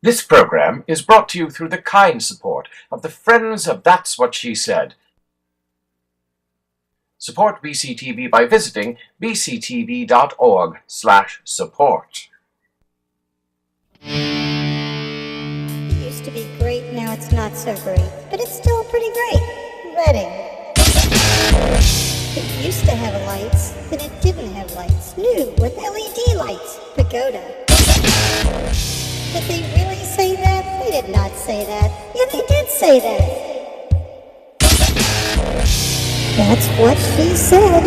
This program is brought to you through the kind support of the Friends of That's What She Said. Support BCTV by visiting bctv.org/support. It used to be great, now it's not so great, but it's still pretty great. Reading. It used to have lights, then it didn't have lights. New with LED lights. Pagoda. Did they really say that? They did not say that. Yeah, they did say that. That's what she said.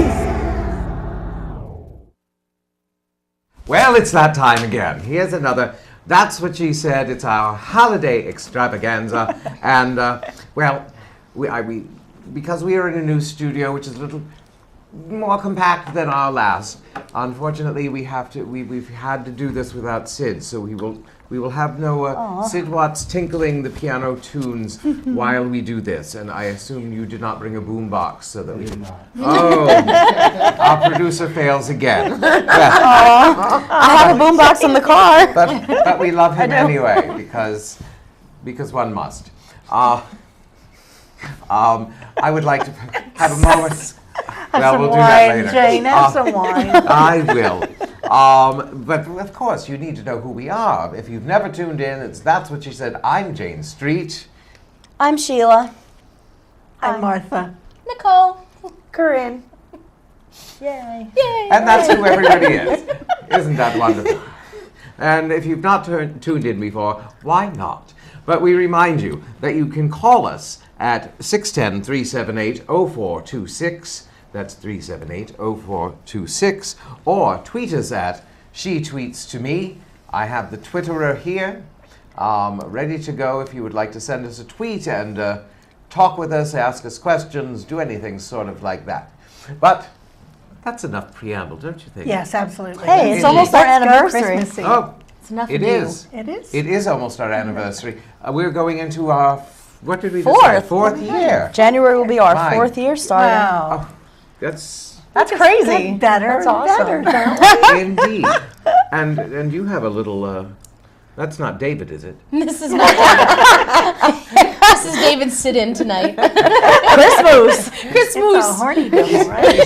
Well, it's that time again. Here's another That's What She Said. It's our holiday extravaganza. And, because we are in a new studio, which is a little more compact than our last, unfortunately, we've had to do this without Sid, so we will have no Sid Watts tinkling the piano tunes while we do this. And I assume you did not bring a boombox so that we did not. Oh, our producer fails again. I have a boombox in the car. But we love him anyway because one must. I would like to have a moment. Well, we'll do that later. Jane, have some wine. I will. But of course, you need to know who we are. If you've never tuned in, That's What She Said. I'm Jane Street. I'm Sheila. I'm Martha. Nicole. Corrine. Yay. Yay. And that's who everybody is. Isn't that wonderful? And if you've not tuned in before, why not? But we remind you that you can call us at 610-378-0426. That's 378-0426. Or tweet us at She Tweets to Me. I have the Twitterer here, ready to go if you would like to send us a tweet and talk with us, ask us questions, do anything sort of like that. But that's enough preamble, don't you think? Yes, absolutely. Hey, it's almost our anniversary. Christmas Eve. Oh, It's nothing it new. is. It is. It is almost our anniversary. We're going into our, what did we Fourth. decide? Fourth year. January will be our Right. 4th year starting. Wow. That's That's crazy. Get better That's and awesome. better. indeed. And you have a little, that's not David, is it? This is not David. This is David's sit-in tonight. Christmas. Christmas. It's a horny devil, right?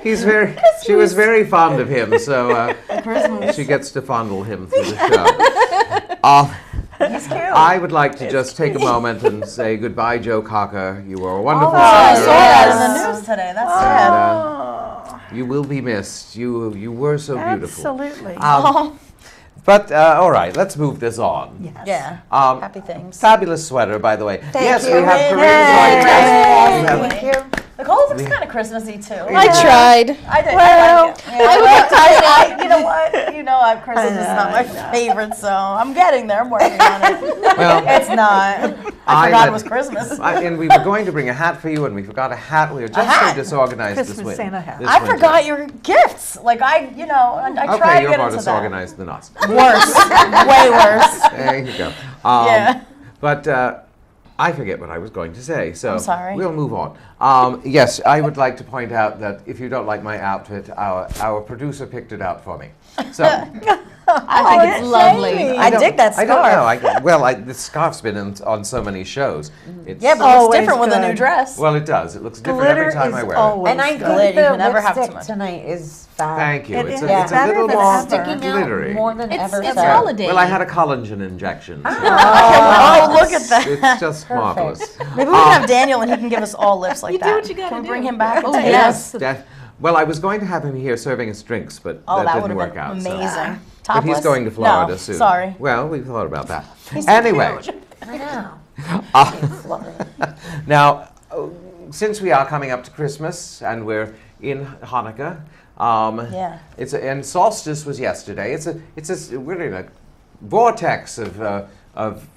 He's very, she was very fond of him, so Christmas. she gets to fondle him through the show. He's cute. I would like to just take a moment and say goodbye, Joe Cocker. You were a wonderful I singer. saw that in the news today. That's sad. You will be missed. You were so beautiful. Absolutely. But all right, let's move this on. Yes. Yeah. Um, Happy things. Fabulous sweater, by the way. Yes, you. we have Yay. Corinne's Thank you. Nicole's looks kind of Christmassy too. I tried. I did. Well, I like it. Yeah. You know what? You know, Christmas is not my favorite, so I'm getting there. I'm working on it. Well, It's not. I forgot it was Christmas. And we were going to bring a hat for you, and we forgot a hat. We were just so disorganized this Christmas week. Santa hat. this I winter. forgot your gifts. Like I Okay, tried to you're get more into that. disorganized than us. Worse. Way worse. There you go. Yeah. But I forget what I was going to say, so I'm sorry. we'll move on. Yes, I would like to point out that if you don't like my outfit, our producer picked it out for me. So I think it's lovely. I dig that scarf. I don't know. This scarf's been on so many shows. It's, Yeah, but it Always looks different with a new good. dress. well, it does. It looks different Glitter every time is I wear always And I good. think Glitter, you the can never have too lipstick much. tonight is it. fab. Thank you. It It's is a better little than more ever. Sticking glittery. out more than ever. It's so. holiday. Well, I had a collagen injection. So Oh, look at that. it's just marvelous. Maybe we can have Daniel and he can give us all lips like You do that. what you gotta Can we do. bring him back? Oh, and take yes. us? Well, I was going to have him here serving us drinks, but Oh, that that would didn't have work been out. so- amazing. But Topless. he's going to Florida no, soon. Sorry. Well, we've thought about that. He's so Anyway, cute. I know. now, since we are coming up to Christmas and we're in Hanukkah, Yeah. and solstice was yesterday. We're in a vortex of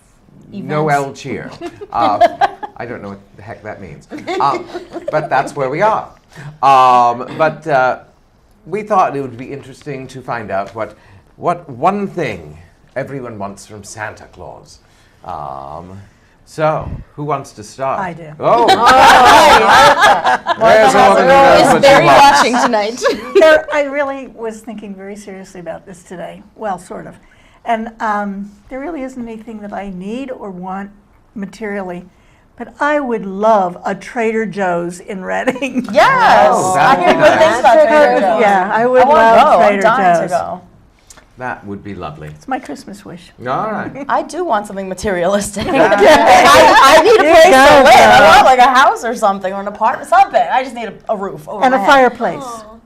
Noel cheer. I don't know what the heck that means, but that's where we are. But we thought it would be interesting to find out what one thing everyone wants from Santa Claus. So, who wants to start? I do. Oh, there's a woman who knows Is what she Barry wants. watching tonight? I really was thinking very seriously about this today. Well, sort of. And there really isn't anything that I need or want materially. But I would love a Trader Joe's in Reading. Yes, Oh, I that'd hear be good things nice. about Trader Joe's. Yeah, I would I want to love go. I'm Trader dying to Joe's. go. That would be lovely. It's my Christmas wish. All right. I do want something materialistic. Yeah. I need a You place to go, live. I girl. want like a house or something or an apartment, something. I just need a roof over And my a head. fireplace.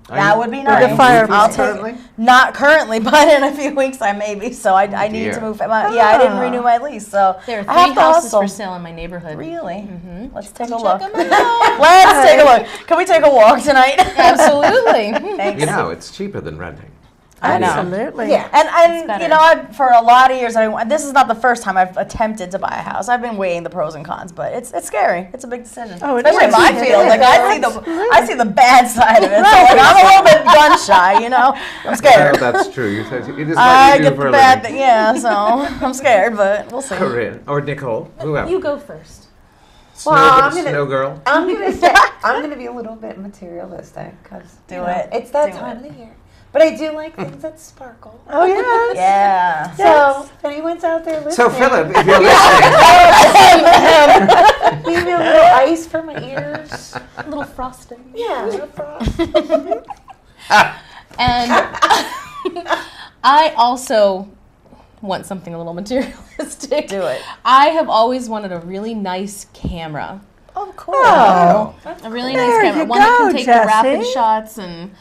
That would be With nice. a fireplace. I'll take Currently? Not currently, but in a few weeks I may be. So I need dear. to move. I didn't renew my lease, so There are I have 3 to houses hustle. for sale in my neighborhood. Really? Let's take a Check look. 'em out. Let's take a look. Can we take a walk tonight? Absolutely. Thanks. You know, it's cheaper than renting. I know. Absolutely. Yeah, and better. you know, for a lot of years, this is not the first time I've attempted to buy a house. I've been weighing the pros and cons, but it's scary. It's a big decision, Oh, it especially in is. my It field. is. Like I see the bad side of it. So like I'm a little bit gun shy, you know. I'm Well, scared. that's true. You said it is I what you do get for the a bad living. thing, yeah. So I'm scared, but we'll see. Corrine or Nicole. Who else? You go first. Snow girl. I'm gonna be a little bit materialistic because Do it. It's that Do time it. of the year. But I do like things that sparkle. Oh, yes. Yeah. So if anyone's out there listening, So Philip, if you're listening, leave me a little ice for my ears. A little frosting. Yeah, a little frost. And I also want something a little materialistic. Do it. I have always wanted a really nice camera. Oh, cool. Oh. A really There nice camera. you One that go, can take the rapid Jessie. shots and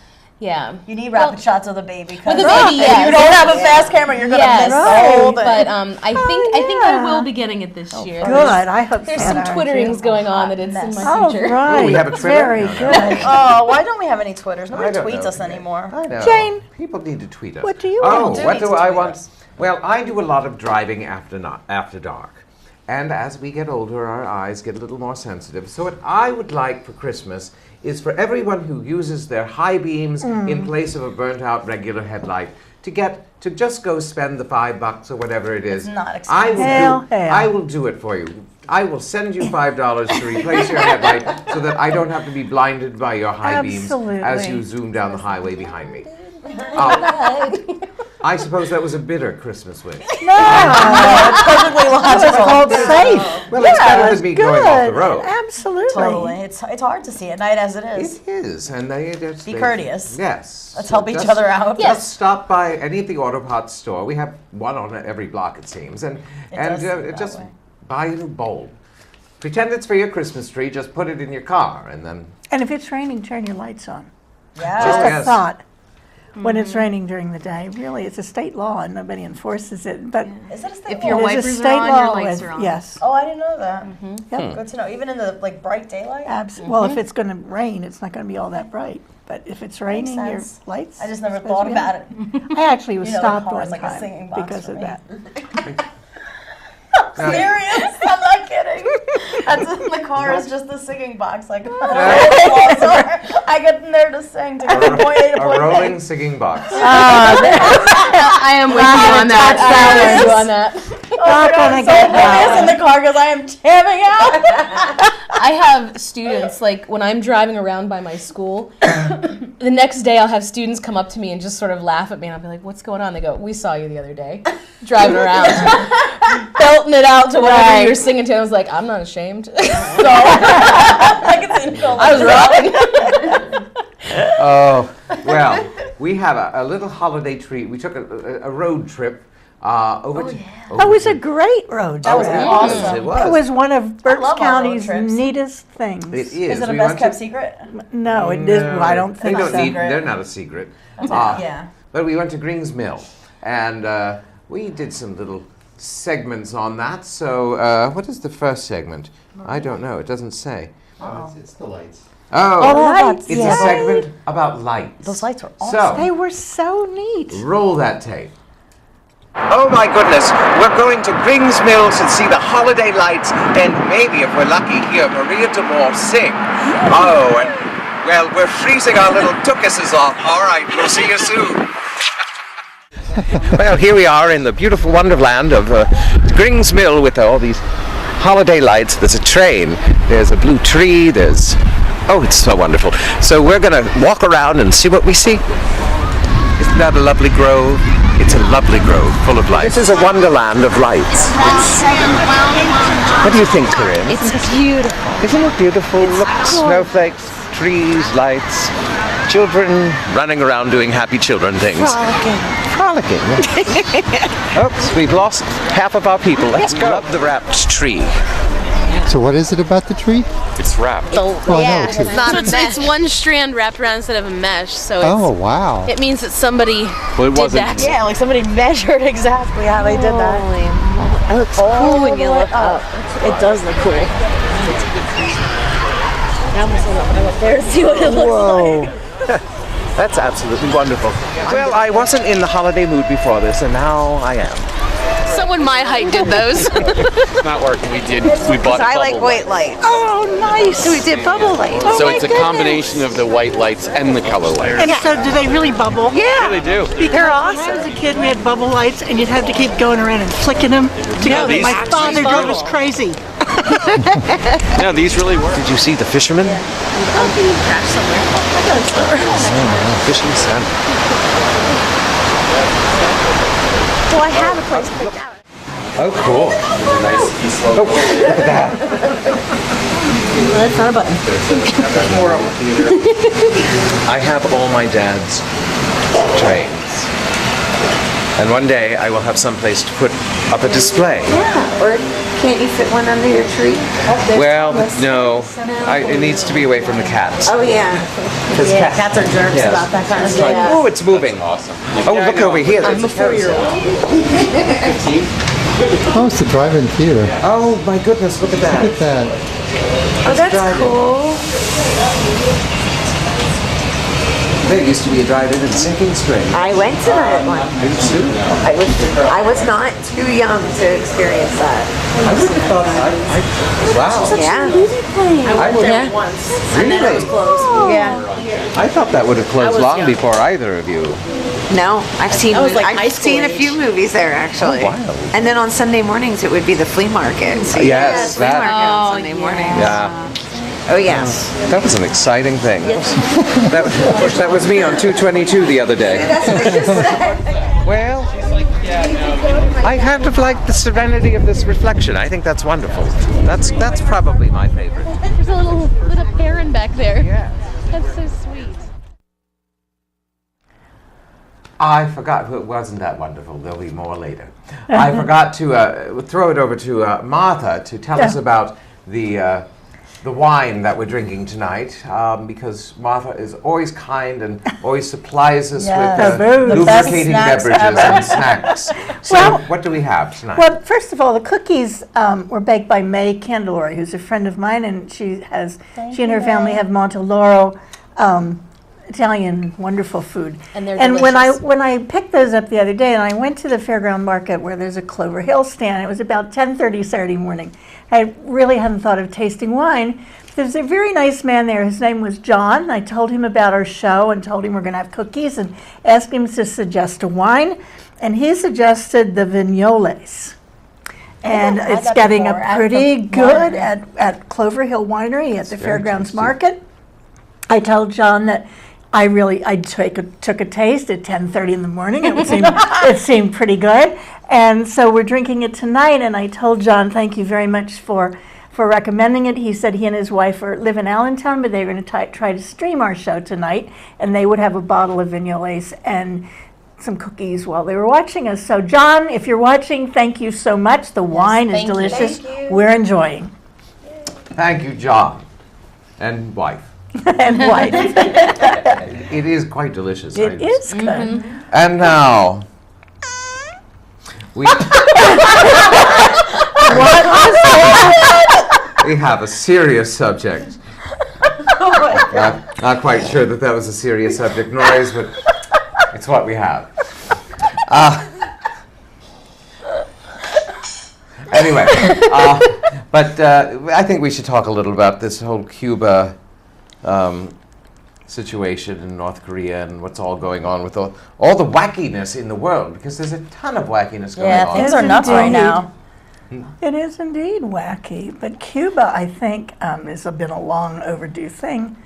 yeah. You need rapid shots with a baby. With a baby, If yes. you don't have a fast camera, you're gonna Yes, miss Right. the whole thing. but I think I yeah. will be getting it this year. Good. I hope There's so. some aren't you? twitterings going on that it's in mess. my Oh, future. right. Oh, we have a Twitter? Very No, no. good. Oh, why don't we have any Twitters? I Nobody don't tweets know. us anymore. I know. Jane. People need to tweet us. What do you Oh, want? what Do do need to I tweet want? us. Well, I do a lot of driving after dark. And as we get older, our eyes get a little more sensitive. So what I would like for Christmas is for everyone who uses their high beams in place of a burnt-out regular headlight to just go spend the $5 or whatever it is. It's not I expensive. will Hell. I will do it for you. I will send you $5 to replace your headlight so that I don't have to be blinded by your high beams as Absolutely. you zoom down the highway behind me. I suppose that was a bitter Christmas wish. It's perfectly logical. Called safe. Well, it's better than me going off the Good. road. Absolutely. Totally. It's hard to see at night as it is. It is, and they just Be courteous. Yes. Let's help each Just- other out. Just stop by any of the auto parts store. We have one on every block, it seems, and does seem that just way. buy a little bulb. Pretend it's for your Christmas tree. Just put it in your car, and then And if it's raining, turn your lights on. Yeah. Just Oh, a yes. thought. When it's raining during the day, really, it's a state law and nobody enforces it. But Is it a state If your law? there's a wipers are state on, law your lights with- are on. Yes. Oh, I didn't know that. Yep. Good to know. Even in the bright daylight. Well, if it's going to rain, it's not going to be all that bright. But if it's raining, your sense. lights. I just never supposed thought to be about on. it. I actually was You know, the stopped car one is like a time singing box because for of me. that. Serious? I'm not kidding. That's the car is just the singing box. Like I don't know what the walls are. I get in there to sing to go from point A to a point rolling B. singing box. I am with you on that. I am with you on that. Not I'm gonna so get oblivious in that. the car because I am jamming out. I have students, like when I'm driving around by my school, the next day I'll have students come up to me and just sort of laugh at me and I'll be like, what's going on? They go, we saw you the other day, driving around, belting it out to whatever you were singing to. I was like, I'm not ashamed. So I can see Nicole. I was rocking. Oh, well, we have a little holiday treat. We took a road trip over to. That was a great road That was trip. awesome. It was. It was one of Berks love our road County's trips. neatest things. It is. Is it a We best went kept to- secret? No, it is. No, I don't they think don't so. need. They're not a secret. Yeah. But we went to Gring's Mill, and we did some little segments on that. So, what is the first segment? I don't know. It doesn't say. It's the lights. Oh, Lights, it's yeah. a segment about lights. Those lights were awesome. They So, were so neat. roll that tape. Oh my goodness, we're going to Gring's Mill to see the holiday lights and maybe, if we're lucky, hear Maria Damore sing. Oh, and, well, we're freezing our little tuchuses off. All right, we'll see you soon. Well, here we are in the beautiful wonderland of Gring's Mill with all these holiday lights. There's a train, there's a blue tree, there's... Oh, it's so wonderful. So we're going to walk around and see what we see. Isn't that a lovely grove? It's a lovely grove full of lights. This is a wonderland of lights. What do you think, Corrine? It's beautiful. Isn't it beautiful? Look, snowflakes, trees, lights, children running around doing happy children things. Frolicking. Oops, we've lost half of our people. Let's go. Love the wrapped tree. So what is it about the tree? It's wrapped. I know, too. It's one strand wrapped around instead of a mesh, so Oh, wow. it means that somebody Well, it did wasn't. that. Yeah, like somebody measured exactly how they did that. It looks cool when you look up. It does look cool. I almost went up there to see what it looks like. That's absolutely wonderful. Well, I wasn't in the holiday mood before this, and now I am. Someone my height did those. It's not working. We bought I like bubble white lights. Oh, nice. So we did bubble lights. lights. So it's a combination of the white lights and the color lights. And so do they really bubble? Yeah. They do. They're awesome. When I was a kid, we had bubble lights, and you'd have to keep going around and flicking them to go. these My father drove bubble. us crazy. No, these really work. Did you see the fishermen? Fishing sand. Well, I have a place picked out. Oh, cool. Oh, look at that. That's not a button. I have all my dad's trains. And one day I will have some place to put up a display. Yeah. Or can't you fit one under your tree? Well, no. It needs to be away from the cats. Oh, yeah. Because Cats are jerks Yes. about that kind of It's like, stuff. oh, it's moving. Awesome. Oh, look over here. There's a carousel. Oh, it's the drive-in theater. Oh, my goodness, look at Look that. at that. Oh, that's cool. There used to be a drive-in in Sinking Spring. I went to that one. I was not too young to experience that. I would have thought wow. Yeah. I would Yeah. Once. Really? Yeah. I thought that would have closed was long young. before either of you. No, I've seen was like high I've school seen a age. few movies there actually. Oh, wow. And then on Sunday mornings it would be the flea market. So Yes, flea that- market on Oh, Sunday yeah. mornings. Yeah. Oh yes. That was an exciting thing. That was me on 222 the other day. Well, I kind of like the serenity of this reflection. I think that's wonderful. That's probably my favorite. There's a little heron back there. Yeah. That's so sweet. I forgot. It wasn't that wonderful. There'll be more later. I forgot to throw it over to Martha to tell us about the wine that we're drinking tonight, because Martha is always kind and always supplies us Yes. with The best lubricating snacks beverages ever. and snacks. So, Well- what do we have tonight? Well, first of all, the cookies were baked by May Candelori, who's a friend of mine, and she and her family have Monteloro Italian wonderful food. And they're when delicious. when I picked those up the other day, and I went to the Fairground Market where there's a Clover Hill stand. It was about 10:30 Saturday morning. I really hadn't thought of tasting wine. There's a very nice man there. His name was John. I told him about our show and told him we're going to have cookies and asked him to suggest a wine. And he suggested the Vignoles. And had it's that getting before a at pretty the good winery. at Clover Hill Winery at the very Fairgrounds tasty. Market. I told John that I took a taste at 10:30 in the morning. It seemed pretty good. And so we're drinking it tonight, and I told John, thank you very much for recommending it. He said he and his wife live in Allentown, but they're going to try to stream our show tonight, and they would have a bottle of Vignoles and some cookies while they were watching us. So John, if you're watching, thank you so much. The wine is thank you. delicious. Thank you. We're enjoying. Thank you, John. And wife. And wife. It is quite delicious. It is good. And now, we we have a serious subject. Not quite sure that was a serious subject, noise, but it's what we have. Anyway, but I think we should talk a little about this whole Cuba situation in North Korea and what's all going on with all the wackiness in the world, because there's a ton of wackiness going Yeah, on. things are nuts right now. It is indeed wacky, but Cuba, I think, has been a long overdue thing.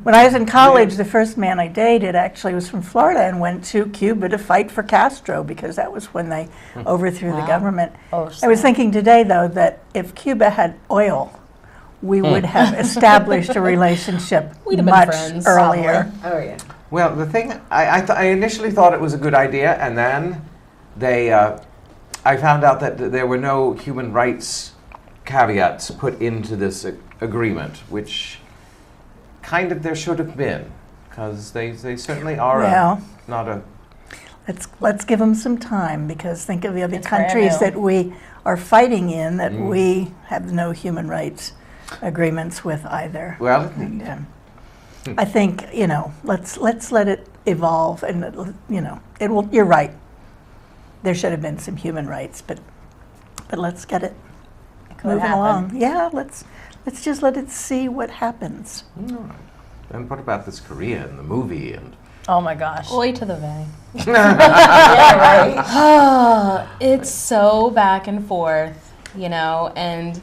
When I was in college, the first man I dated actually was from Florida and went to Cuba to fight for Castro because that was when they overthrew the government. Oh, I was thinking today, though, that if Cuba had oil, we would have established a relationship We'd have been much friends, earlier. Oh, yeah. Well, the thing, I initially thought it was a good idea, and then I found out that there were no human rights caveats put into this agreement, which kind of there should have been, because they certainly are Well, not a... let's give them some time, because think of the other It's brand countries new. that we are fighting in that we have no human rights agreements with either. Well, And, I think, let's let it evolve, and it will. You're right. There should have been some human rights, but let's get it moving happen. along. Yeah, let's just let it see what happens. and what about this Korean, the movie, and... Oh my gosh. Oi to the vey. Yeah, right. It's so back and forth, and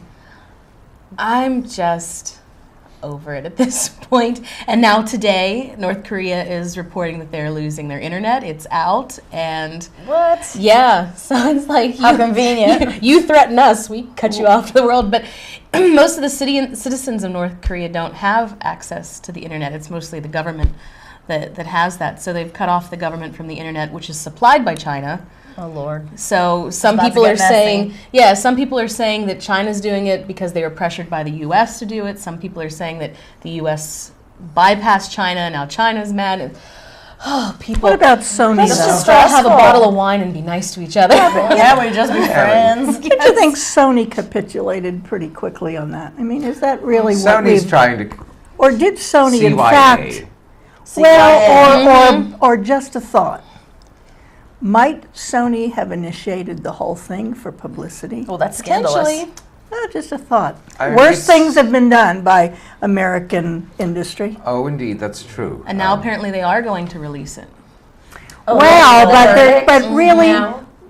I'm just over it at this point. And now today, North Korea is reporting that they're losing their internet. It's out, and What? yeah, so it's like How convenient. You threaten us, we cut you off to the world. But most of the citizens of North Korea don't have access to the internet. It's mostly the government that has that. So they've cut off the government from the internet, which is supplied by China. Oh Lord. So some about to people get are messy. saying, some people are saying that China's doing it because they were pressured by the U.S. to do it. Some people are saying that the U.S. bypassed China, and now China's mad. And, people. What about Sony, Let's though? just all have a bottle of wine and be nice to each other. Yeah, we just be friends. Don't you think Sony capitulated pretty quickly on that? I mean, is that really what Sony's we've... trying to... Or did Sony, in CYA. fact... Well, or just a thought. Might Sony have initiated the whole thing for publicity? Well, that's scandalous. Potentially. Just a thought. I mean, Worse it's- things have been done by American industry. Oh, indeed, that's true. And now apparently they are going to release it. Well, verdict. but really,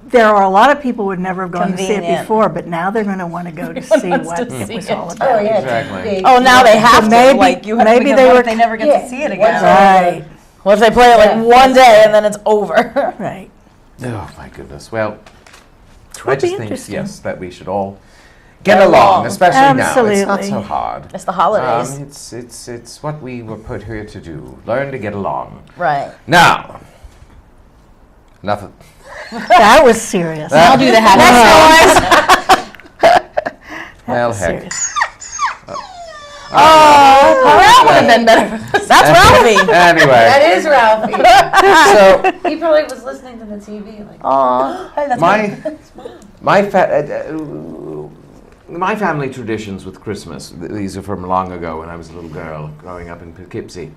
there are a lot of people who would never have gone to see it Convenient. before, but now they're going to want to go to see wants what to it see was it. all about. Exactly. Oh, now they have to. maybe- Like you have maybe because they what were- if they never get to see it again? Right, What if they play it like one day and then it's over? right. Oh, my goodness. Well, I Would be just think, interesting. yes, that we should all get along, especially now. It's not Absolutely. so hard. It's the holidays. It's what we were put here to do. Learn to get along. Right. Now, enough of... That was serious. I'll do the happy Well, heck. Serious. That would have been better. That's Ralphie. Anyway, That is Ralphie. so He probably was listening to the TV. Like, Aw. Hey, that's my family traditions with Christmas, these are from long ago when I was a little girl growing up in Poughkeepsie.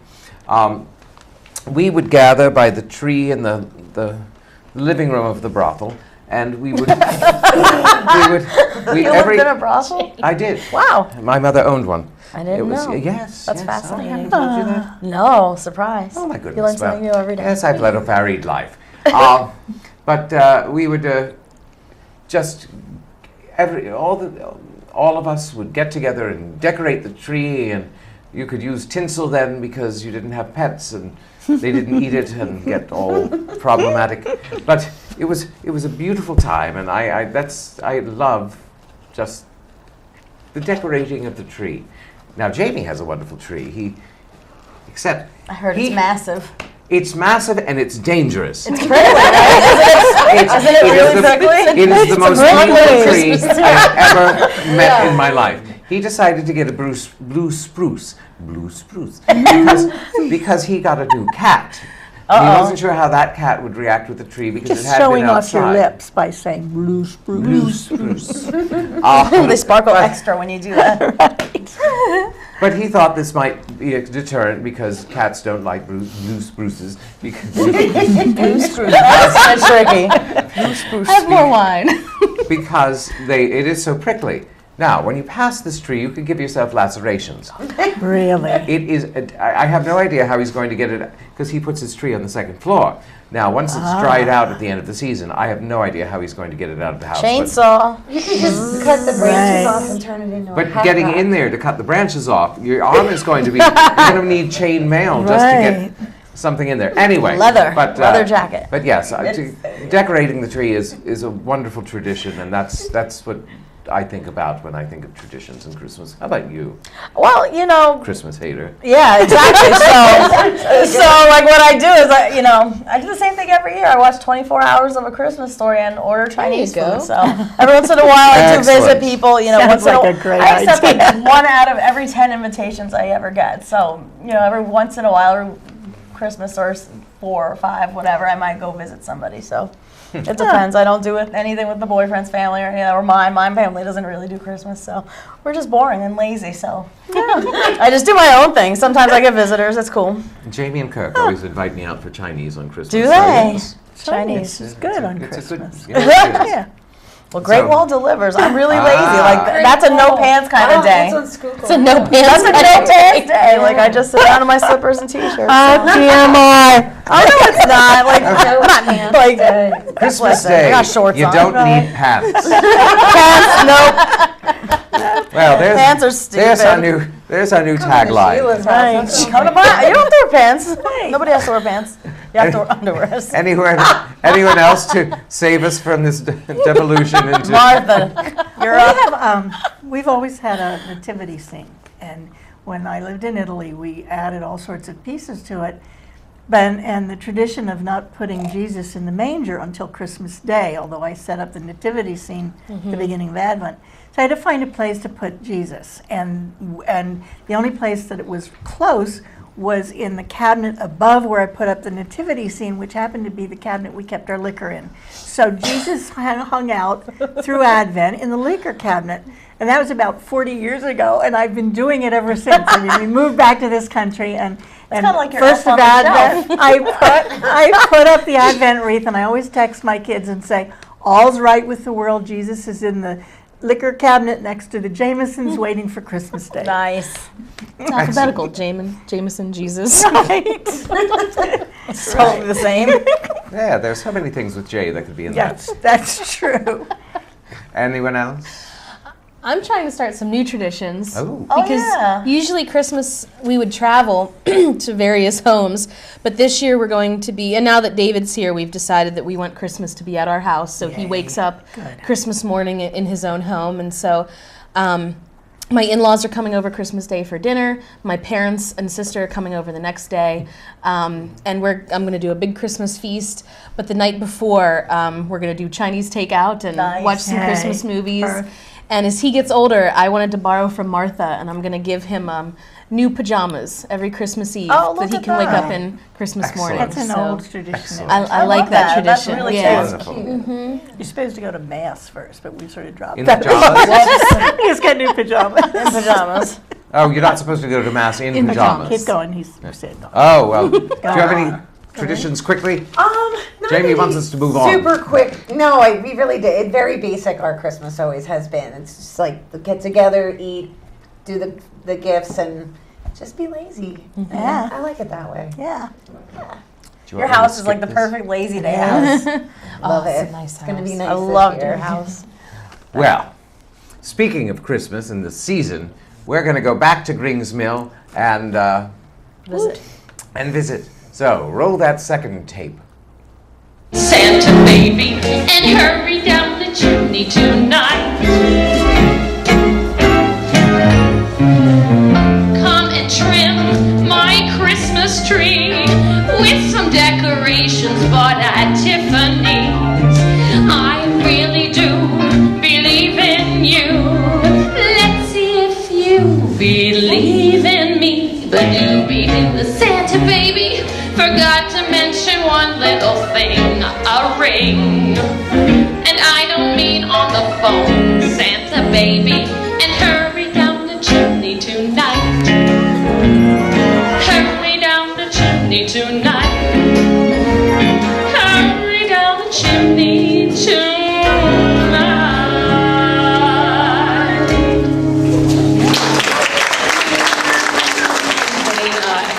We would gather by the tree in the living room of the brothel, and we would You lived in a brothel? I did. Wow. My mother owned one. I didn't It was know. yes. That's yes. fascinating. I haven't told you that. No, surprise. Oh my goodness! You learn something new every day. Yes, I've led a varied life. But we would just all of us would get together and decorate the tree, and you could use tinsel then because you didn't have pets and they didn't eat it and get all problematic. But it was a beautiful time, and I love just the decorating of the tree. Now Jamie has a wonderful tree. Except I heard it's massive. It's massive and it's dangerous. It's prickly, right? Isn't it really prickly? It is the most prickly. beautiful tree I've ever met in my life. He decided to get a blue spruce, because he got a new cat. And he wasn't sure how that cat would react with the tree because Just it had showing been off outside. your lips by saying blue spruce. Blue spruce. They sparkle extra when you do that. But he thought this might be a deterrent because cats don't like blue spruces. Because Blue spruce. That's tricky. Blue spruce. Have more wine. because it is so prickly. Now, when you pass this tree, you could give yourself lacerations. Really? It is. I have no idea how he's going to get it, because he puts his tree on the second floor. Now, once it's dried out at the end of the season, I have no idea how he's going to get it out of the house. Chainsaw. You can just cut the branches off and turn it into a But hat getting rack. in there to cut the branches off, your arm is going to be. You're going to need chain mail just to get something in there. Anyway, Leather jacket. But yes, decorating the tree is a wonderful tradition, and that's what I think about when I think of traditions and Christmas. How about you, Well, you know, Christmas hater? yeah, exactly. So like what I do is I do the same thing every year. I watch 24 hours of A Christmas Story and order Chinese go. food. So every once in a while I do visit Excellent. people. You know, Sounds once in like a great I accept idea. like 1 out of every 10 invitations I ever get. So you know, every once in a while, every Christmas or 4 or 5, whatever, I might go visit somebody. So. It depends. I don't do anything with the boyfriend's family or mine. My family doesn't really do Christmas, so we're just boring and lazy. So I just do my own thing. Sometimes I get visitors. It's cool. Jamie and Kirk always invite me out for Chinese on Christmas. Do so they? yes. Chinese. It's good on It's a good- Christmas. yeah, it is. Yeah. Well, Great So- Wall delivers. I'm really lazy. Like Ah. that's a no pants kind of day. It's a no pants. That's a no pants day. Like I just sit down in my slippers and t-shirts. TMI. Oh no, it's not. Like not like Christmas listen, Day, I got shorts you on. don't need pants. pants. Nope. Well, Pants are stupid. there's our new tagline. Right. Come to my. You don't have to wear pants. Nobody has to wear pants. You have to wear underwear. Anyone else to save us from this devolution into? Martha, you're up. We've always had a nativity scene, and when I lived in Italy, we added all sorts of pieces to it. And the tradition of not putting Jesus in the manger until Christmas Day, although I set up the nativity scene at the beginning of Advent. So I had to find a place to put Jesus, and the only place that it was close was in the cabinet above where I put up the nativity scene, which happened to be the cabinet we kept our liquor in. So Jesus hung out through Advent in the liquor cabinet, and that was about 40 years ago, and I've been doing it ever since. I mean, we moved back to this country, and kinda like your first elf of on the Advent, I put up the Advent wreath, and I always text my kids and say, "All's right with the world. Jesus is in the liquor cabinet next to the Jamesons, waiting for Christmas Day." Nice. It's alphabetical. Jameson, Jesus. Right? It's totally the same. Yeah, there's so many things with J that could be in Yes, that's true. that. Anyone else? I'm trying to start some new traditions. Oh. Because yeah. usually Christmas we would travel to various homes, but this year we're going to be, and now that David's here, we've decided that we want Christmas to be at our house, so he wakes up Christmas morning in his own home, and so my in-laws are coming over Christmas Day for dinner. My parents and sister are coming over the next day, and I'm going to do a big Christmas feast. But the night before, we're going to do Chinese takeout and Nice. watch some Yay. Christmas movies. Perfect. And as he gets older, I wanted to borrow from Martha, and I'm going to give him new pajamas every Christmas Eve Oh, that look he at can wake that. up in Christmas Excellent. morning. That's an So old tradition. Excellent. I like love that that. That's tradition. really yeah. Wonderful. You're supposed to go to Mass first, but we sort of dropped In that. pajamas? He's got new pajamas. In pajamas. Oh, you're not supposed to go to mass in pajamas. Keep going, he's said no. Oh, well, do you have any traditions quickly? Not Jamie really wants us to move on. Super quick. No, we really did. It's very basic. Our Christmas always has been. It's just like the get together, eat, do the gifts, and just be lazy. Yeah. I like it that way. Yeah. Do you Your want me to house is skip like the this? perfect lazy day house. Love it's it. a nice It's gonna be house. nice. I this loved year. your house. Well, speaking of Christmas and the season, we're going to go back to Gring's Mill and visit. So, roll that second tape. Santa baby, and hurry down the chimney tonight. Come and trim my Christmas tree with some decorations bought at Tiffany's. I really do believe in you. Let's see if you believe in me. Ba-doo-be-doo. Santa baby forgot to mention one little thing, a ring. And I don't mean on the phone, Santa baby. And hurry down the chimney tonight. Hurry down the chimney tonight. Hurry down the chimney tonight.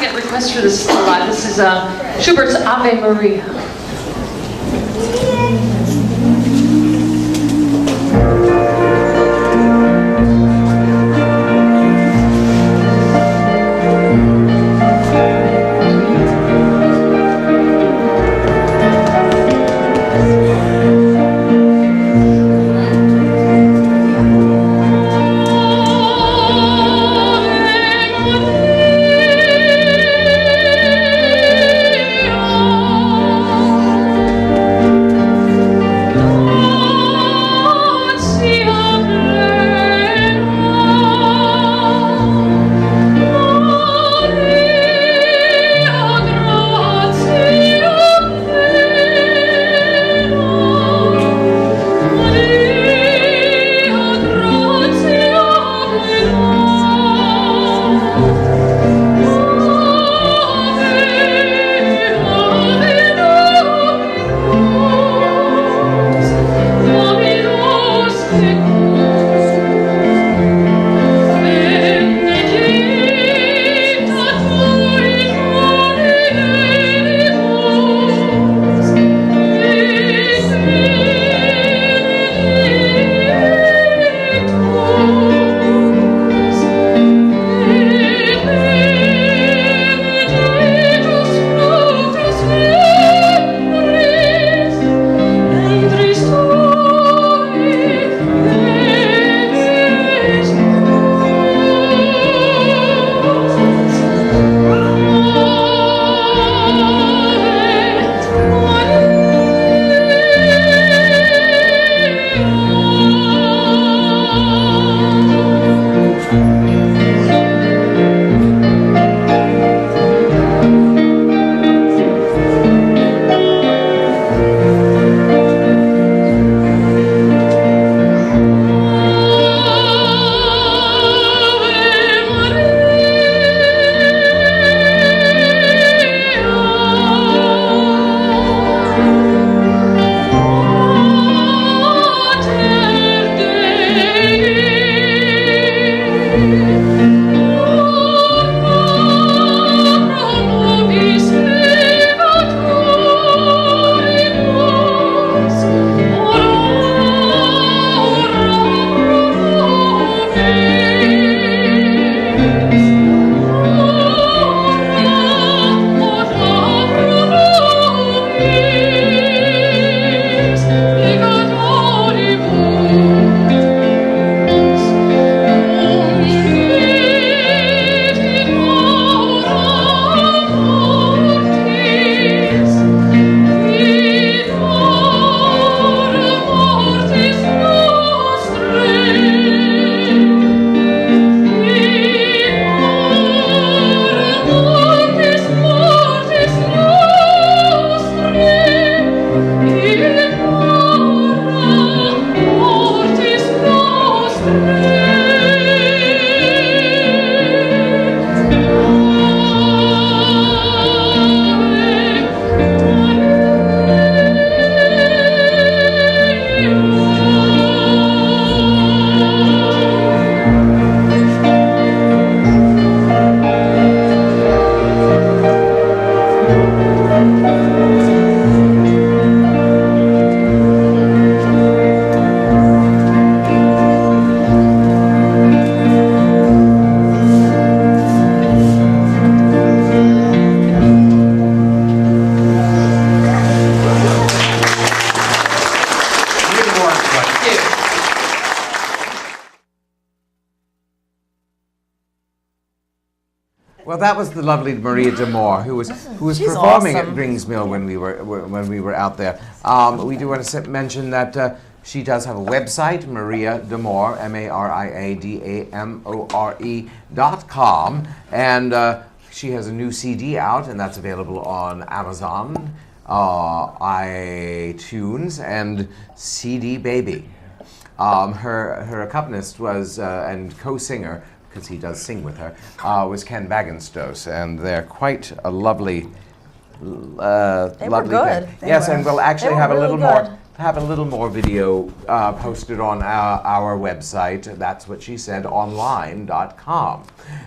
get requests for this a lot. This is Schubert's Ave Maria. Well, that was the lovely Maria Damore, who was She's performing awesome. at Grings Mill when we were out there. We do want to mention that she does have a website, Maria Damore, MariaDamore.com, and she has a new CD out, and that's available on Amazon, iTunes, and CD Baby. Her accompanist was and co-singer, because he does sing with her, was Ken Bagenstose, and they're quite a lovely, They were lovely good. thing. They Yes, were. and we'll actually They were have a really little good. more. Have a little more video posted on our website. That's what she said, online.com.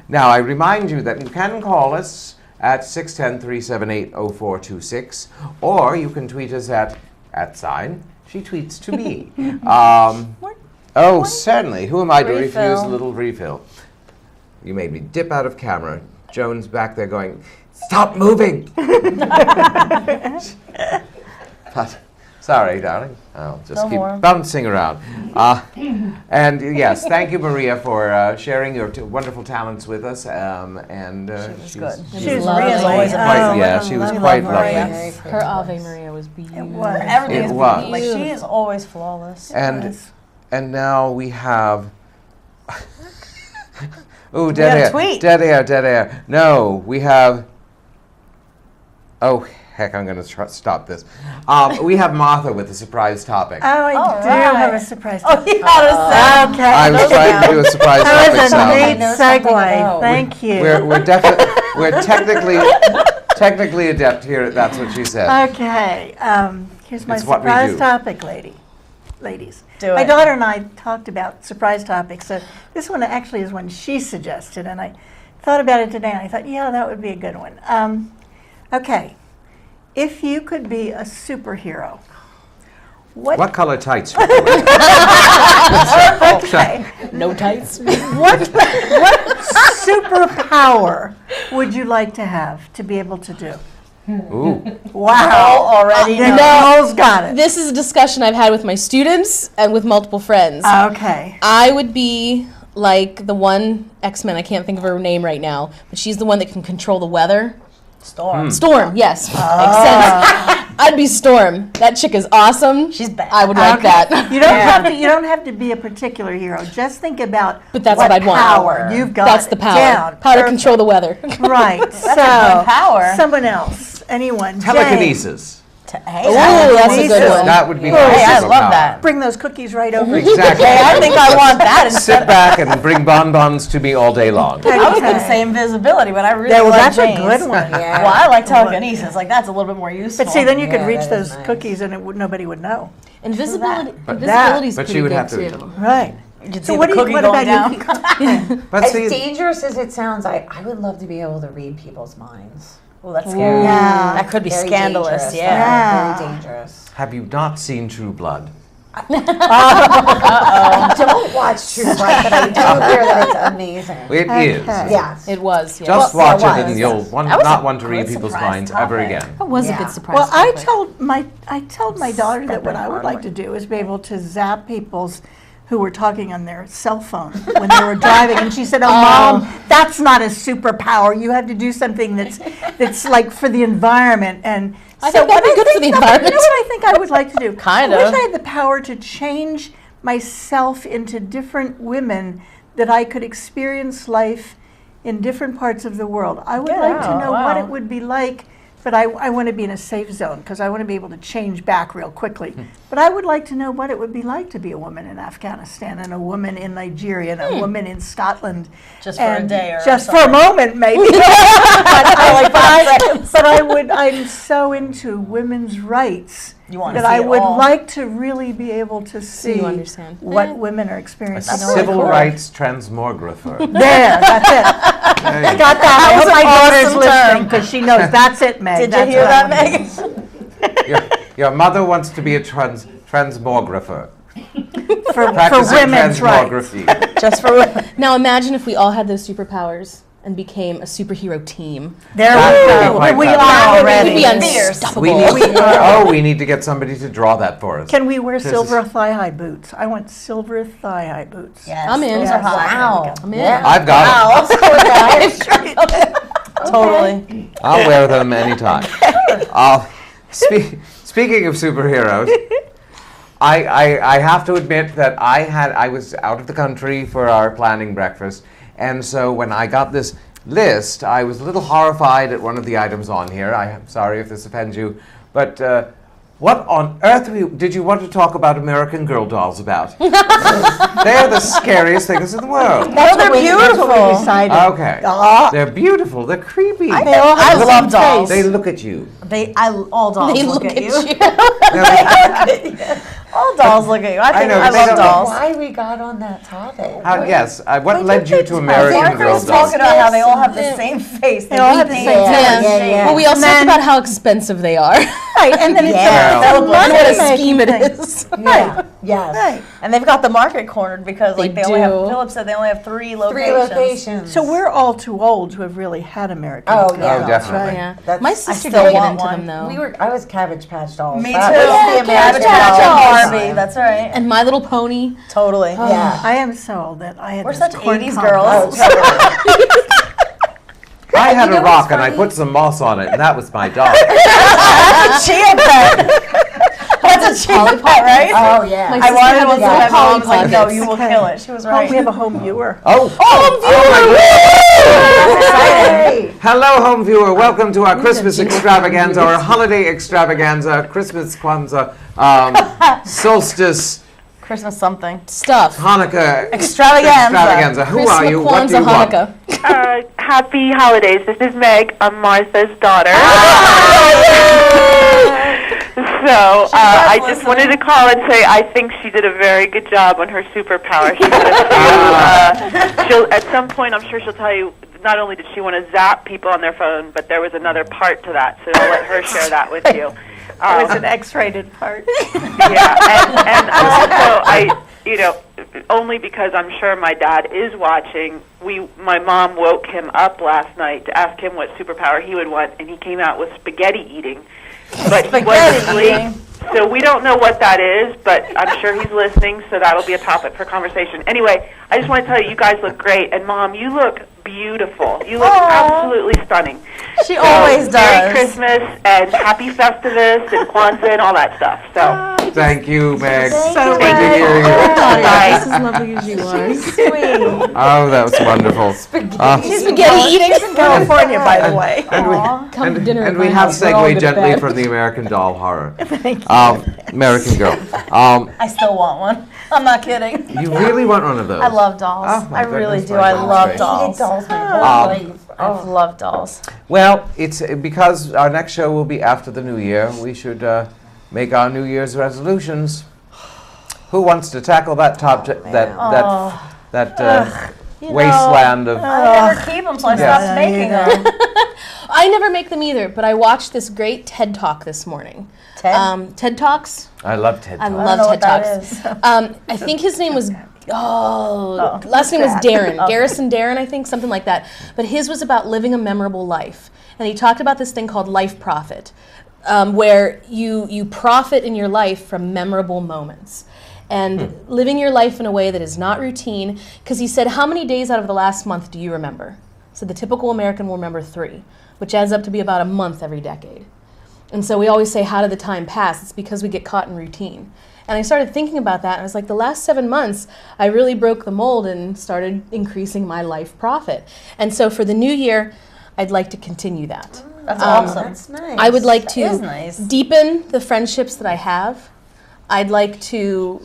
Now, I remind you that you can call us at 610-378-0426, or you can tweet us at sign, she tweets to me. Certainly. Who am I to refuse a little refill? You made me dip out of camera. Joan's back there going, stop moving! But, sorry, darling. I'll just keep bouncing around. And yes, thank you, Maria, for sharing your wonderful talents with us. She was good. She was Maria's really, always she was quite lovely. Her Ave Maria was beautiful. Everything It is was. beautiful. Like, she is always flawless. And now we have. Ooh, got dead a air. tweet. Dead air. No, we have. Oh, heck, I'm going to stop this. We have Martha with a surprise topic. Oh, I do have a surprise. Oh, you got to say. Okay. I was trying to do a surprise That topic was a sound. neat segue. Thank you. We're technically adept here. That's what she said. Okay. Here's my It's what we surprise do. topic, ladies. Do My it. daughter and I talked about surprise topics. So this one actually is one she suggested, and I thought about it today, and I thought, yeah, that would be a good one. Okay. If you could be a superhero, What color tights? Would you wear? Okay. No tights. What superpower would you like to have to be able to do? Ooh. Wow. Already Nicole's got it. This is a discussion I've had with my students and with multiple friends. Okay. I would be like the one X-Men, I can't think of her name right now, but she's the one that can control the weather. Storm. Storm, yes. Makes sense. I'd be Storm. That chick is awesome. She's bad. I would like that. You don't have to be a particular hero. Just think about But that's what I'd want. power you've got. That's the power. Down. Power to Perfect. control the weather. Right. That's a good power. Someone else. Anyone. Jane. Telekinesis. Hey, Ooh, that's a good one. That would be Hey, my I superpower. love that. Bring those cookies right over. Exactly. Hey, I think I want that instead. Sit back and bring bonbons to me all day long. I was going to say invisibility, but I really Yeah, well, like that's a Jane's. good one. Yeah. Well, I like telekinesis. Like, that's a little bit more useful. But see, then you could Yeah, reach that those is nice. cookies and nobody would know. Invisibility. But Invisibility's but pretty she would big have to- too. Right. You can So see what the do you? cookie What going about down. you? But As see, dangerous as it sounds, I would love to be able to read people's minds. Oh, that's scary. Yeah. That could be Very scandalous. dangerous, Yeah. Very dangerous. have you not seen True Blood? I don't watch True Blood, but I do hear that it's amazing. It is. Yes. It was. Yeah. Just Well, watch yeah, it it and was. you'll That was not a want to read good people's surprise minds ever topic. again. That was a Yeah. good surprise. Well, I topic. told my daughter that what I would like to do is be able to zap people's who were talking on their cell phone when they were driving, and she said, "Oh, Mom, that's not a superpower. You have to do something that's like for the environment." And I think that'd be good for the environment. You know what I think I would like to do? Kind I wish of. I had the power to change myself into different women that I could experience life in different parts of the world. I would like to know what it would be like, but I want to be in a safe zone because I want to be able to change back real quickly. But I would like to know what it would be like to be a woman in Afghanistan and a woman in Nigeria and a woman in Scotland. Just for a And day or just for a something. moment, maybe. I'm so into women's rights You want to that see I it would all. like to really be able to see you understand. what women are experiencing. all Civil over. rights transmographer. There, that's it. There you I got that. I was hope my an daughter's awesome listening term. because she knows. That's it, Meg. Did you That's hear what I that, wanna Megan? your mother wants to be a transmographer. do. For Practicing women's rights. transmography. Just for women. Now imagine if we all had those superpowers and became a superhero team. There That we would be go. quite We fabulous. are We'd already. be Fierce. unstoppable. We need to get somebody to draw that for us. Can we wear This is- silver thigh-high boots? I want silver thigh-high boots. Yes, I'm in. those Yes. are hot. Wow. I'm in. I've got them. Totally. I'll wear them anytime. Speaking of superheroes, I have to admit that I was out of the country for our planning breakfast, and so when I got this list, I was a little horrified at one of the items on here. I'm sorry if this offends you, but what on earth did you want to talk about American Girl dolls about? They're the scariest things in the world. Oh, they're That's what we beautiful. decided. Okay. Ah. They're beautiful. They're creepy. I love dolls. They look at you. All dolls They look at you. Now, All dolls look at you. I know, I they love don't- dolls. Why we got on that topic? Yes. What led you to American Margaret Girl was dolls? talking about how they all have the same face. They all have the same Yeah, face. yeah. Well, we also And talked then- about how expensive they are. Right, and then Yeah. it's And what a money-making scheme it thing. is. Yeah. Yes. Right. And they've got the market cornered because like They they only have, do. Philip said they only have 3 3 locations. locations. So we're all too old to have really had American Oh, Girl yeah. Oh, definitely. right? Yeah. That's- My I sister still did get want into one. them though. I was Cabbage Patch Dolls. Me That too. was the Cabbage American Patch Doll and time. Barbie. That's right. And My Little Pony. Totally. Yeah. I am so old that I had We're this such corn 80s cob. girls. I had You a know rock what's and I funny? put some moss on it, and that was my dog. Chia pet. That's a chia pet, right? Oh, yeah. My I sister wanted had one those so little bad. My mom was like, Polly no, Pockets. you will Okay. kill it. She was Oh, right. we have a home viewer. Oh, Hey. hello, home viewer. Welcome to our Christmas extravaganza, our holiday extravaganza, Christmas Kwanzaa, solstice, Christmas something. Stuff. Hanukkah Extravaganza. Who are you? What do you want? Hanukkah. Happy holidays. This is Meg. I'm Martha's daughter. So I just wanted to call and say I think she did a very good job on her superpower. She's gonna she'll at some point, I'm sure she'll tell you, not only did she want to zap people on their phone, but there was another part to that, so I'll let her share that with you. It was an X-rated part. Yeah, and also only because I'm sure my dad is watching, my mom woke him up last night to ask him what superpower he would want, and he came out with spaghetti eating. But he wasn't asleep, so we don't know what that is, but I'm sure he's listening, so that'll be a topic for conversation. Anyway, I just want to tell you, you guys look great, and Mom, you look beautiful. You look absolutely stunning. She always does. Merry Christmas, and Happy Festivus, and Kwanzaa, and all that stuff. So. Thank you, Meg. So Good to hear you. Just as lovely as you are. Sweet. Oh, that was wonderful. She's spaghetti eating in California, by the way. Come to dinner And at we my have house. We're all segued good gently at from the American Doll horror. Thank you. American Girl. I still want one. I'm not kidding. You really want one of those? I love dolls. Oh, my I really goodness, do. my I goodness love gracious. dolls. Dolls my whole life. I love dolls. Well, it's because our next show will be after the New Year. We should make our New Year's resolutions. Who wants to tackle that wasteland of? I never keep them, so I stopped making them. I never make them either, but I watched this great TED Talk this morning. TED Talks? I love TED I Talks. love know TED what that Talks. I think his name was, last name was Darren. Garrison Darren, I think, something like that. But his was about living a memorable life. And he talked about this thing called life profit, where you profit in your life from memorable moments. And living your life in a way that is not routine, because he said, how many days out of the last month do you remember? So the typical American will remember 3, which adds up to be about a month every decade. And so we always say, how did the time pass? It's because we get caught in routine. And I started thinking about that, and I was like, the last 7 months, I really broke the mold and started increasing my life profit. And so for the new year, I'd like to continue that. That's awesome. That's nice. I would like That is to nice. deepen the friendships that I have. I'd like to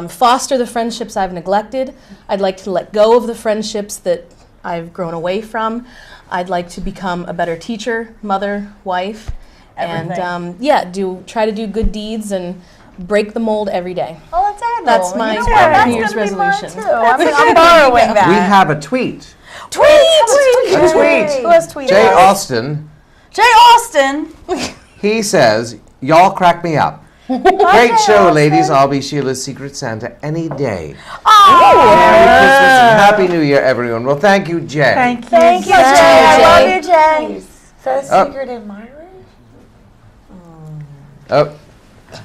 foster the friendships I've neglected. I'd like to let go of the friendships that I've grown away from. I'd like to become a better teacher, mother, wife, Everything. and try to do good deeds and break the mold every day. Oh, that's admirable. That's my You know what? That's New Year's gonna be mine, resolution. too. I'm borrowing that. We have a tweet. Tweet! A tweet. Who has tweeted? Jay Austin. Jay Austen. He says, "Y'all crack me up. Great show, ladies. I'll be Sheila's Secret Santa any day. Merry Christmas and Happy New Year, everyone." Well, thank you, Jay. Thank you. Thank you, Jay. I love you, Jay. Is that a secret admirer? Oh.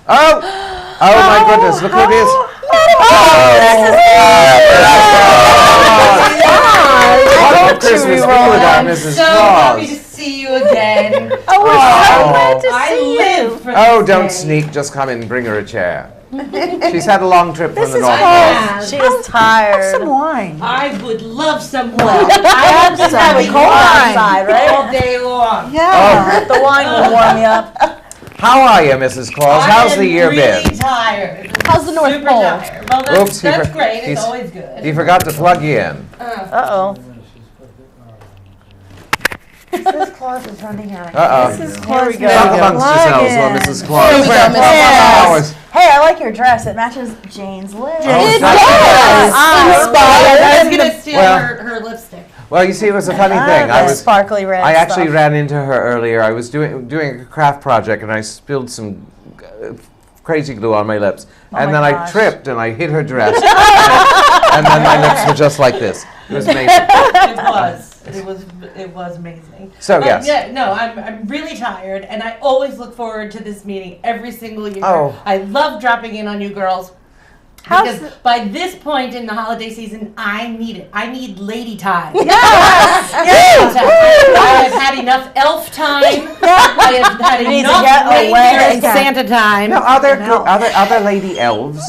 Oh my goodness, look who it is. What a Christmas we got, Mrs. Claus. See you again. Oh, don't sneak, just come in and bring her a chair. She's had a long trip from the North Pole. She is tired. Some wine. I would love some wine. I have to have a cold outside, right? All day long. Yeah. The wine will warm me up. How are you, Mrs. Claus? How's the year been? Really tired. How's the North Super Pole? tired. Well, that's, Oops, that's great. he's- It's always good. He forgot to plug you in. Uh-oh. Mrs. Claus is running out of Uh-oh. Mrs. Here Claus we go. Talk amongst yourselves while plug-in. Mrs. Claus. Here we go, Mrs. Flowers. Claus. Hey, I like your dress. It matches Jane's lip. Oh, It does. does. Inspired. I was gonna steal Well- her lipstick. Well, you see, it was a funny thing. The sparkly red I actually stuff. ran into her earlier. I was doing a craft project, and I spilled some crazy glue on my lips, and my then I gosh. tripped and I hit her dress, and then my lips were just like this. It was amazing. It was amazing. So, But yes. Yeah, no, I'm really tired, and I always look forward to this meeting every single year. Oh. I love dropping in on you girls. How's Because by this point in the holiday season, I need it. I need lady time. Yes! Lady time. I have had enough elf time. I have had You need to enough get reindeer away. and Santa time. No, other lady elves.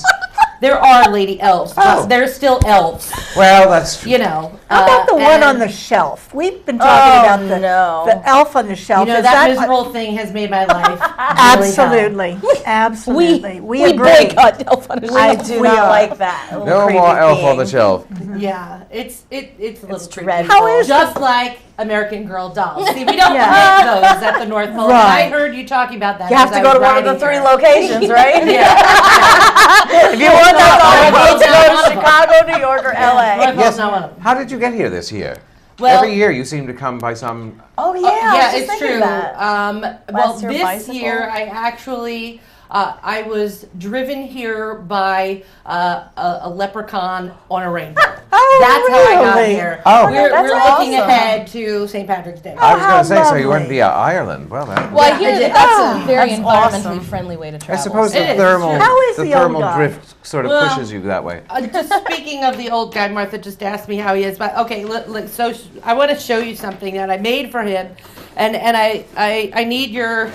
There are lady elves, but Oh. they're still elves. Well, that's true. You know. How about the one and- on the shelf? We've been talking about the elf on the shelf. You know, Is that that miserable thing has made my life really absolutely, absolutely. We agree. boycott Elf on the Shelf. I do We not are. like that. little No creepy more elf on the being. shelf. hell. Yeah, it's a little tricky. dreadful. How is Just like American Girl dolls. See, we don't Yeah. make those at the North Pole. Right. I heard you talking about that. You have as to I go was to one of the riding 3 here. locations, right? Yeah. If you want that doll, you need to go to One of them. Chicago, New York, or LA. North Pole's Yes. not one of them. How did you get here this year? Well- Every year you seem to come by some. Oh, yeah. Yeah, I was just it's thinking true. that. Well, Last year, this bicycle. year I actually I was driven here by a leprechaun on a rainbow. Oh, That's how I got really? here. Oh. We're That's looking awesome. ahead to St. Patrick's Day. I was going how to say, so you went lovely. via Ireland. Well, that. Well, I Yeah, hear I did. that that's a very That's environmentally awesome. friendly way to I travel. suppose It the is. thermal, How is the the old thermal guy? drift sort of Well- pushes you that way. Just speaking of the old guy, Martha just asked me how he is. But okay, so I want to show you something that I made for him, and I need your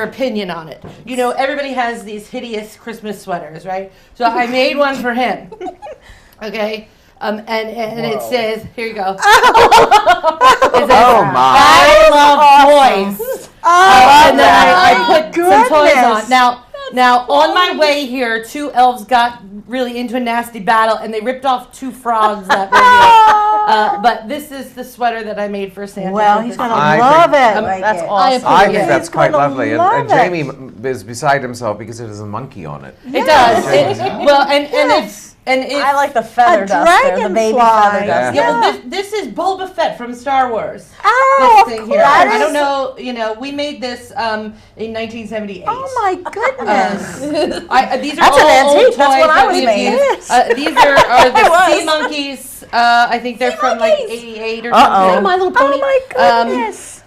opinion on it. You know, everybody has these hideous Christmas sweaters, right? So I made one for him. Okay, and it says, here you go. It says, Oh, my. I love toys. And then I put some toys goodness. on. Now, on my way here, 2 elves got really into a nasty battle, and they ripped off 2 frogs that were here. But this is the sweater that I made for Santa. Well, he's going to I love think- it. Like That's it. awesome. I think Yeah. that's quite gonna lovely. And love it. Jamie is beside himself because it has a monkey on it. It does. Well, and it's I like the feather A duster, the baby dragonfly. feather duster. yeah. Well, this is Boba Fett from Star Wars. Oh, This of thing here. course. I don't know. You know, we made this in 1978. Oh my goodness. These are That's all an old antique. toys That's when I that was we've made. used. These are It the was. sea monkeys. I think they're from like '88 or Uh-oh. something. My Little Pony. Oh my goodness.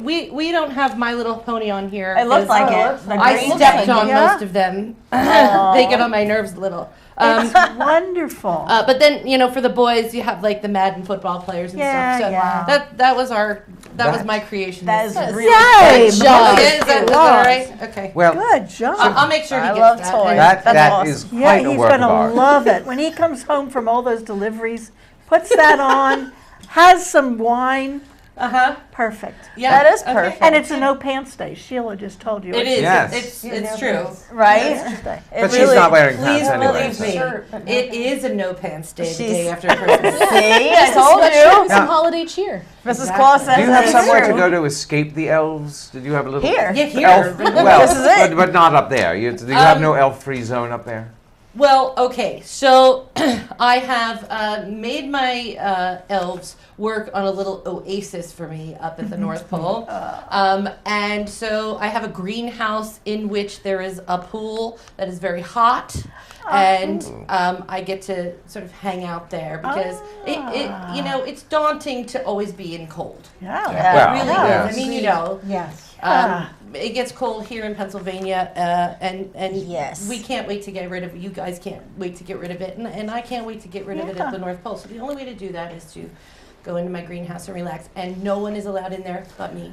We don't have My Little Pony on here. It looked 'cause like it. The I green stepped thing. on Yeah. most of them. They get on my nerves a little. It's wonderful. But then for the boys, you have like the Madden football players and Yeah, stuff. So yeah. that was my creation. That this is year. really Yay, good. Oh, Bob. yeah, is that all right? Okay. Well, Good job. I'll make sure he I gets love that. toys. that That's is awesome. Yeah, quite a he's work going of to art. love it. When he comes home from all those deliveries, puts that on, has some wine. Perfect. Yeah, That is okay. perfect. And it's a no pants day. Sheila just told you. It is. Yes. It's true. Right? But she's not wearing Please pants anyway. believe so- me. It is a no pants day the She's- day after Christmas. See, I told Let's you. show some Yeah. holiday cheer. Mrs. Claus says Do you have it's somewhere true. to go to escape the elves? Did you have a little Here. Yeah, here. elf? Well, This is it. But not up there. Do you have no elf-free zone up there? Well, okay, so I have made my elves work on a little oasis for me up at the North Pole. And so I have a greenhouse in which there is a pool that is very hot. And I get to sort of hang out there because it's daunting to always be in cold. Yeah. Well, It really yeah. is. I mean, Yes. it gets cold here in Pennsylvania, and Yes. we can't wait to get rid of it. You guys can't wait to get rid of it, and I can't wait to get rid of it at the North Pole. So the only way to do that is to go into my greenhouse and relax, and no one is allowed in there but me.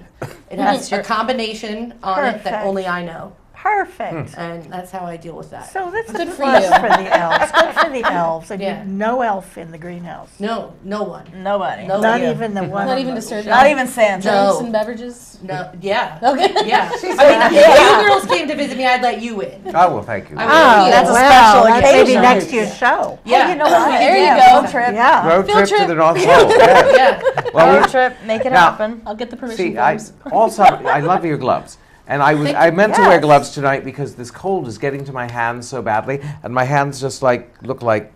It has a combination on it that Perfect. only I know. Perfect. And that's how I deal with that. So that's Good a for plus you. for the elves. Good for the elves. And Yeah. no elf in the greenhouse. No one. Nobody. No. Not yeah. even the one. Not on even the- to serve Not even Santa. No. drinks and beverages. No, yeah. Okay. Yeah. I mean, if you girls came to visit me, I'd let you in. Oh, well, thank you. I Oh, would. That's a wow, special that's maybe occasion. next year's show. Yeah. You know what? There you Yeah. go. Trip. Yeah. Road Field trip to trip. the North Pole. Yes. Yeah. Well, Road trip. Make it Now- happen. I'll get the permission See, I forms. also I love your gloves, and I meant to wear Yes. gloves tonight because this cold is getting to my hands so badly, and my hands just look like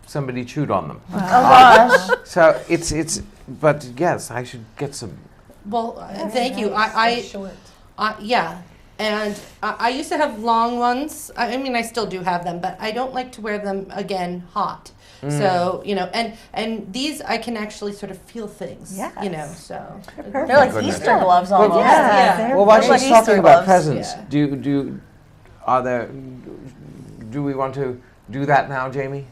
somebody chewed on them. Oh gosh. So it's but yes, I should get some. Well, thank you. Yeah. And I used to have long ones. I mean, I still do have them, but I don't like to wear them again hot. So, and these I can actually sort of feel things, Yes. so. They're like Goodness. Easter gloves almost. Yeah. they're Well, while They're she's like talking Easter about gloves. presents, do we want to do that now, Jamie,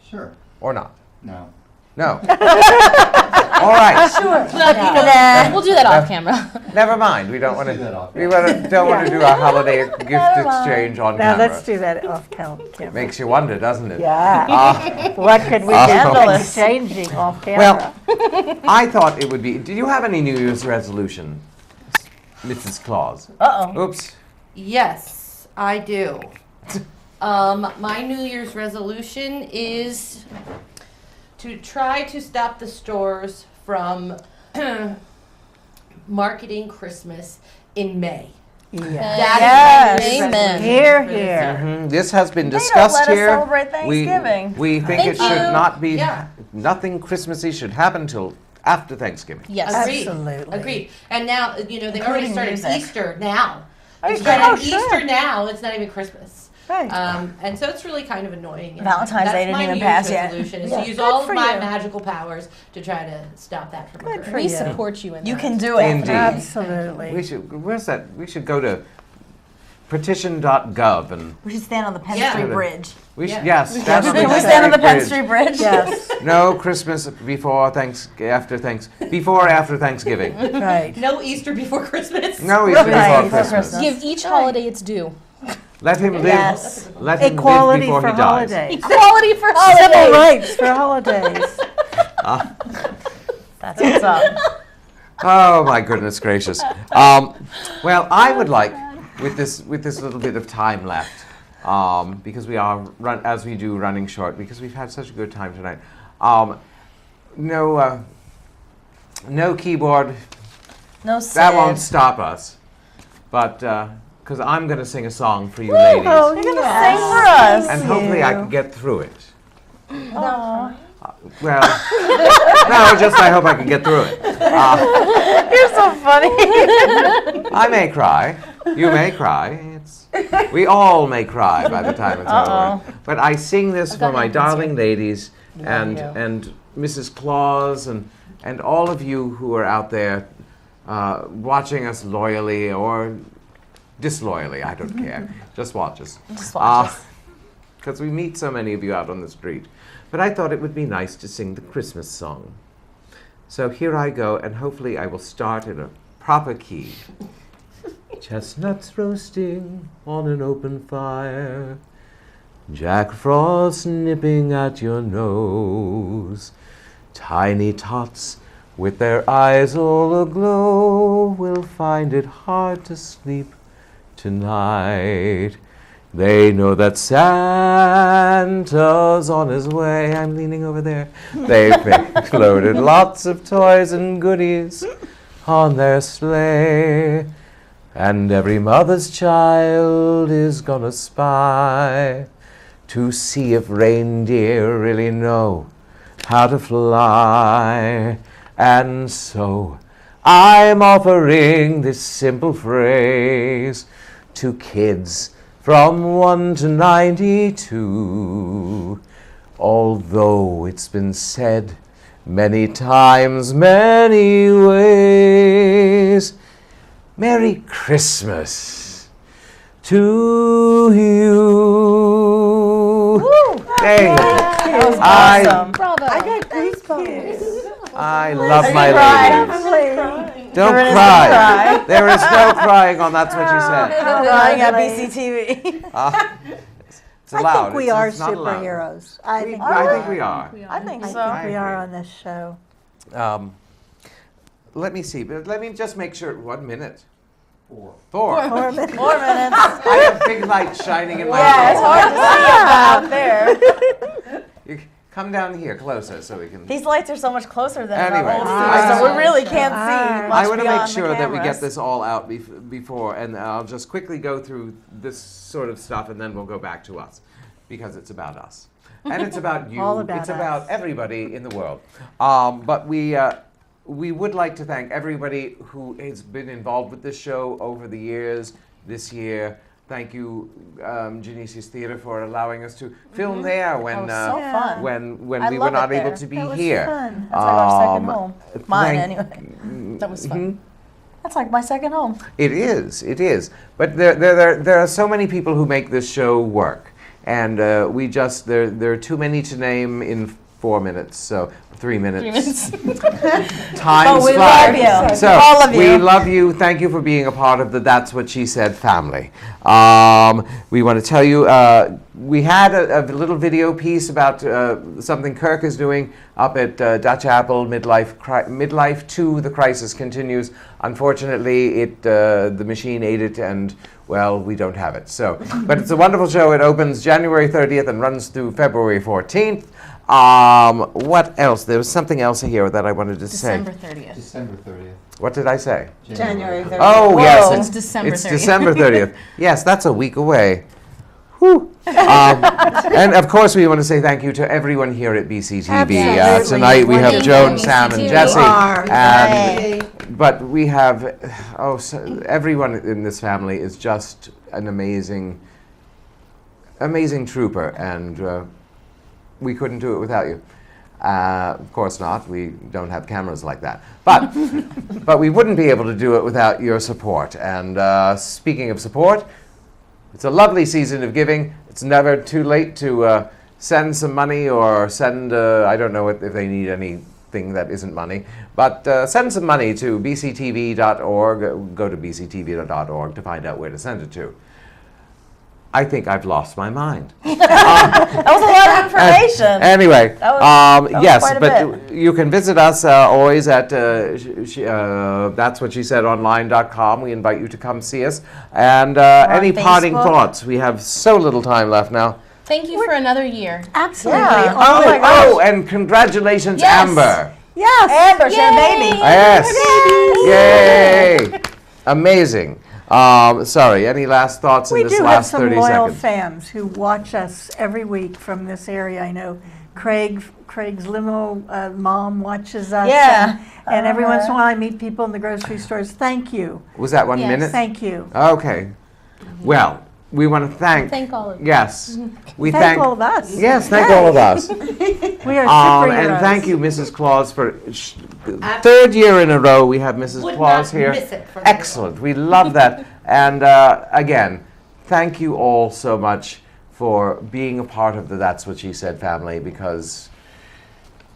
Sure. or not? No. No. All right. We'll do that off camera. Never mind. We don't want do that off to. Don't want to do a holiday gift exchange on Now camera. let's do that off camera. Makes you wonder, doesn't it? Yeah. What could we Oh. do exchanging off camera? Well, I thought it would be. Did you have any New Year's resolution, Mrs. Claus? Oops. Yes, I do. My New Year's resolution is to try to stop the stores from marketing Christmas in May. That is my New Year's Amen. resolution Here, for this here. year. This has been They don't discussed let us here. celebrate Thanksgiving. We think Thank it should you. not be. Yeah. Nothing Christmassy should happen till after Thanksgiving. Yes. Agreed. Absolutely. Agreed. And now, they already Including started music. Easter now. Oh, It's sure. started Oh, sure. Easter now. It's not even Christmas. Right. And so it's really kind of annoying. And Valentine's Day that's didn't my even New Year's pass yet. resolution is Yeah. to use Good all of for my you. magical powers to try to stop that from Good occurring. for We you. support you in You that. can do it. Indeed. Absolutely. We should. Where's that? We should go to petition.gov and We should stand on the Penn Yeah. Street Bridge. we should. Yeah. Yes. stand on the Can we Penn stand on the Penn Bridge. Street Bridge? Yes. No Christmas before after Thanksgiving. Right. No Easter before Christmas. No Easter Right. before Christmas. Give each holiday its due. Let him live. Yes. Let him live Equality before for he dies. holidays. Equality for Civil holidays. rights for holidays. That's what's up. Oh my goodness gracious. Well, I would like, with this little bit of time left, because we are as we do running short, because we've had such a good time tonight. No keyboard. No Sid. That won't stop us. But because I'm going to sing a song for you ladies, Oh, You're gonna sing for us. and hopefully I can get through it. Aw. Well, no, just I hope I can get through it. You're so funny. I may cry. You may cry. We all may cry by the time it's over. But I sing this for my darling ladies and Mrs. Claus and all of you who are out there watching us loyally or disloyally. I don't care. Just watch us. Just watch us. Because we meet so many of you out on the street. But I thought it would be nice to sing the Christmas song. So here I go, and hopefully I will start in a proper key. Chestnuts roasting on an open fire, Jack Frost nipping at your nose, tiny tots with their eyes all aglow will find it hard to sleep tonight. They know that Santa's on his way. I'm leaning over there. They've loaded lots of toys and goodies on their sleigh. And every mother's child is gonna spy to see if reindeer really know how to fly. And so I'm offering this simple phrase to kids from 1 to 92. Although it's been said many times, many ways, Merry Christmas to you. Woo! Thank you. That was awesome. Bravo. I got goosebumps. I love Are my you ladies. crying? Don't There is no cry. cry. There is no crying on That's What She Said. Crying at BCTV. It's allowed. I think we are it's not allowed. superheroes. I think I think we are. I think I so. think we are on this show. Let me see, but let me just make sure. 1 minute. 4. 4 minutes. I have big lights shining in my Yeah, it's face. hard to see out there. You come down here closer so we can. These lights are so much closer than Anyway, our old I- studio, so we really can't see much I want to make beyond the sure that we get cameras. this all out before, and I'll just quickly go through this sort of stuff, and then we'll go back to us, because it's about us, and it's about you. All about it's us. about everybody in the world. But we would like to thank everybody who has been involved with this show over the years. This year, thank you, Genesius Theatre, for allowing us to film there when so fun. when I we were love not it able there. to be That was here. fun. That's like our second home. Mine, thank- anyway. That was fun. That's like my second home. It is. But there are so many people who make this show work. And there are too many to name in 4 minutes, so 3 minutes. 3 minutes. Time But we flies. love you. So All of we you. love you. Thank you for being a part of the That's What She Said family. We want to tell you, we had a little video piece about something Kirk is doing up at Dutch Apple, Midlife 2, The Crisis Continues. Unfortunately, the machine ate it, and, well, we don't have it. So, but it's a wonderful show. It opens January 30th and runs through February 14th. What else? There was something else here that I wanted to December say. 30th. December 30th. What did I say? January 30th. Oh, yes. It's December 30th. It's December 30th. Yes, that's a week away. Whew. And of course, we want to say thank you to everyone here at BCTV. Absolutely. Tonight we have Thank Joan, you, Sam, and BCTV. Jesse. You are. But we have, everyone in this family is just an amazing trooper, and we couldn't do it without you. Of course not. We don't have cameras like that. But we wouldn't be able to do it without your support. And speaking of support, it's a lovely season of giving. It's never too late to send some money or send, I don't know if they need anything that isn't money, but send some money to bctv.org. Go to bctv.org to find out where to send it to. I think I've lost my mind. That was a lot of information. Anyway, That was yes, quite a but you can visit us always at that'swhatshesaidonline.com. We invite you to come see us. And any parting Facebook. thoughts? We have so little time left now. Thank you for another year. Absolutely. Yeah. Oh my gosh. Oh, and congratulations, Yes. Amber. Yes. Amber, she had a baby. Yes. Yay. Amazing. Sorry, any last thoughts in We this do have last some 30 loyal seconds? fans who watch us every week from this area. I know Craig's limo mom watches us. Yeah. And every once in a while I meet people in the grocery stores. Thank you. Was that 1 Yes. minute? Thank you. Okay. Well, we want to thank. Thank all of you. Yes. We Thank all of us. Yes, thank all of us. We are superheroes. And thank you, Mrs. Claus, for third year in a row we have Mrs. Would Claus not here. miss it for Excellent. We love that. And again, thank you all so much for being a part of the That's What She Said family, because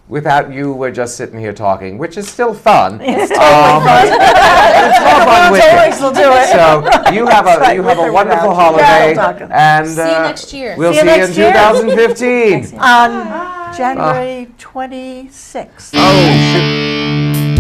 without you, we're just sitting here talking, which is still fun. It's totally fun. It's more fun with Totally you. still do it. So you have a wonderful holiday, talking. and See you next year. we'll See you see you in next year. 2015. On January 26th. Oh, shoot.